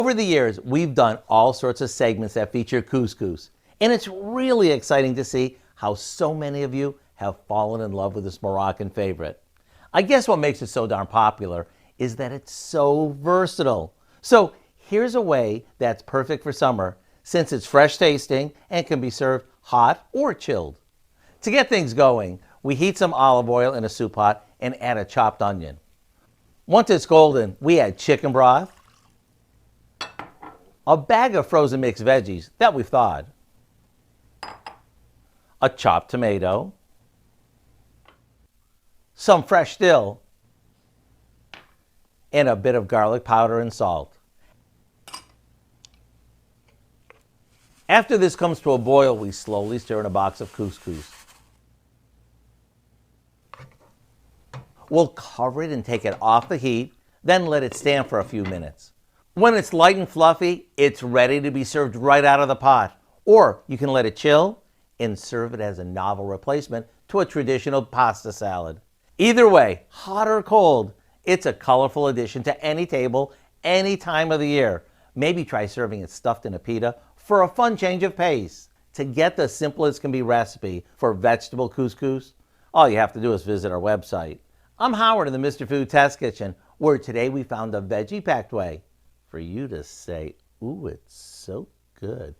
Over the years, we've done all sorts of segments that feature couscous, and it's really exciting to see how so many of you have fallen in love with this Moroccan favorite. I guess what makes it so darn popular is that it's so versatile. So here's a way that's perfect for summer since it's fresh tasting and can be served hot or chilled. To get things going, we heat some olive oil in a soup pot and add a chopped onion. Once it's golden, we add chicken broth, a bag of frozen mixed veggies that we've thawed, a chopped tomato, some fresh dill, and a bit of garlic powder and salt. After this comes to a boil, we slowly stir in a box of couscous. We'll cover it and take it off the heat, then let it stand for a few minutes. When it's light and fluffy, it's ready to be served right out of the pot. Or you can let it chill and serve it as a novel replacement to a traditional pasta salad. Either way, hot or cold, it's a colorful addition to any table, any time of the year. Maybe try serving it stuffed in a pita for a fun change of pace. To get the simplest can be recipe for vegetable couscous, all you have to do is visit our website. I'm Howard in the Mr. Food Test Kitchen, where today we found a veggie-packed way for you to say, ooh, it's so good.